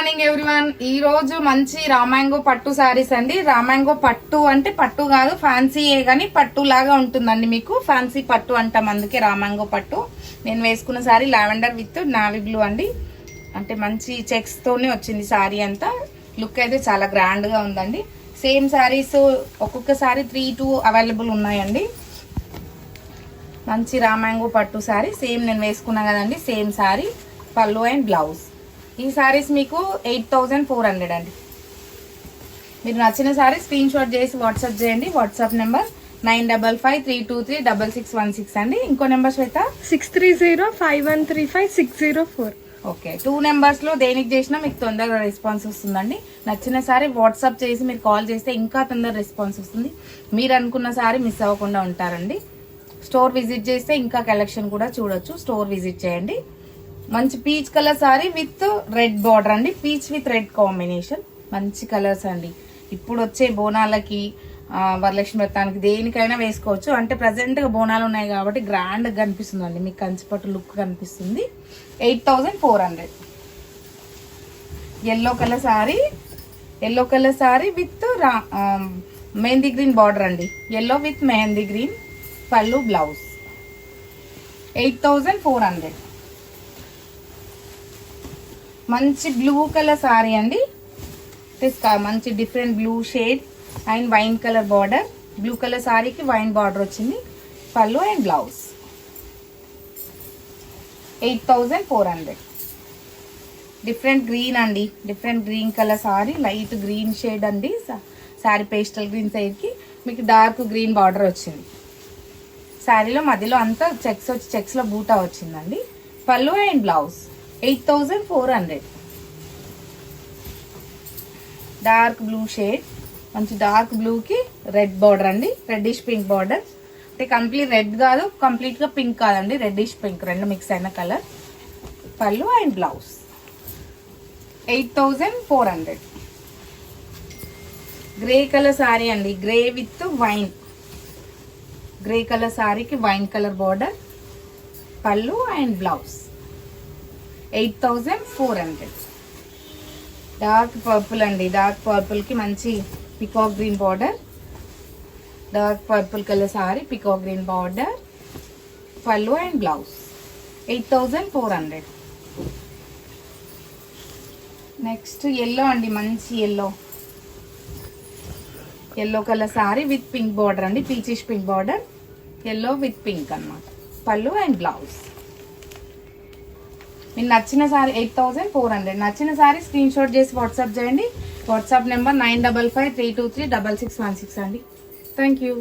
Morning everyone. ఈ రోజు మంచి రామాంగో పట్టు శారీస్ అండి. రామాంగో పట్టు అంటే పట్టు కాదు, ఫ్యాన్సీయే గానీ పట్టు లాగా ఉంటుందండి. మీకు ఫ్యాన్సీ పట్టు అంటాం, అందుకే రామాంగో పట్టు. నేను వేసుకున్న sari lavender with navy blue అండి. అంటే మంచి చెక్స్ తోనే వచ్చింది శారీ అంతా. లుక్ అయితే చాలా గ్రాండ్ గా ఉందండి. సేమ్ శారీస్ ఒక్కొక్క శారీ 3-2 అవైలబుల్ ఉన్నాయండి. మంచి రామాంగో పట్టు శారీ సేమ్ నేను వేసుకున్నా కదండి. సేమ్ శారీ, పళ్ళు అండ్ బ్లౌజ్. ఈ శారీస్ మీకు 8400 అండి. మీరు నచ్చిన శారీ స్క్రీన్ షాట్ చేసి వాట్సాప్ చేయండి. వాట్సాప్ నెంబర్ 9553236616 అండి. ఇంకో నెంబర్ శ్వేత 6305135604. ఓకే, 2 నెంబర్స్ లో దేనికి చేసినా మీకు తొందరగా రెస్పాన్స్ వస్తుందండి. నచ్చిన సారీ వాట్సాప్ చేసి మీరు కాల్ చేస్తే ఇంకా తొందర రెస్పాన్స్ వస్తుంది. మీరు అనుకున్న సారీ మిస్ అవ్వకుండా ఉంటారండి. స్టోర్ విజిట్ చేస్తే ఇంకా కలెక్షన్ కూడా చూడొచ్చు. స్టోర్ విజిట్ చేయండి. మంచి peach colour sari with red border అండి. పీచ్ విత్ రెడ్ కాంబినేషన్, మంచి కలర్స్ అండి. ఇప్పుడు వచ్చే బోనాలకి, వరలక్ష్మి వ్రతానికి, దేనికైనా వేసుకోవచ్చు. అంటే ప్రజెంట్ గా బోనాలు ఉన్నాయి కాబట్టి గ్రాండ్ గా కనిపిస్తుందండి. మీకు కంచిపట్టు లుక్ కనిపిస్తుంది. 8400. Yellow colour sari with mehndi green border అండి. ఎల్లో విత్ మెహందీ గ్రీన్, పళ్ళు బ్లౌజ్. 8400. మంచి బ్లూ కలర్ సారీ అండి. మంచి different blue shade and wine colour border. Blue colour సారీకి వైన్ బార్డర్ వచ్చింది. పళ్ళు అండ్ బ్లౌజ్. 8400. డిఫరెంట్ గ్రీన్ అండి. Different green colour sari, light green shade అండి. సారీ పేస్టల్ గ్రీన్ సైడ్ కి మీకు డార్క్ గ్రీన్ బార్డర్ వచ్చింది. శారీలో మధ్యలో అంతా చెక్స్ వచ్చి చెక్స్ లో బూటా వచ్చిందండి. పళ్ళు and blouse. 8400. Dark blue shade, మంచి డార్క్ బ్లూ కి రెడ్ బార్డర్ అండి. Reddish pink border. అంటే కంప్లీట్ రెడ్ కాదు, కంప్లీట్ గా పింక్ కాదండి, రెడ్డిష్ పింక్ రెండు మిక్స్ అయిన కలర్. పళ్ళు and blouse. 8400. Grey colour sari అండి. Grey with wine. Grey colour సారీకి వైన్ కలర్ బార్డర్, పళ్ళు అండ్ బ్లౌజ్. 8400. డార్క్ పర్పుల్ అండి. డార్క్ పర్పుల్ కి మంచి peacock green border. Dark purple colour sari, peacock green border, పళ్ళు అండ్ బ్లౌజ్. 8400. నెక్స్ట్ ఎల్లో అండి. మంచి yellow colour sari with pink border అండి. Peachish pink border, yellow with pink అన్నమాట. పళ్ళు అండ్ బ్లౌజ్. మీకు నచ్చిన సారీ 8400. నచ్చిన సారీ స్క్రీన్ షాట్ చేసి వాట్సాప్ చేయండి. వాట్సాప్ నెంబర్ 9553236616 అండి. Thank you.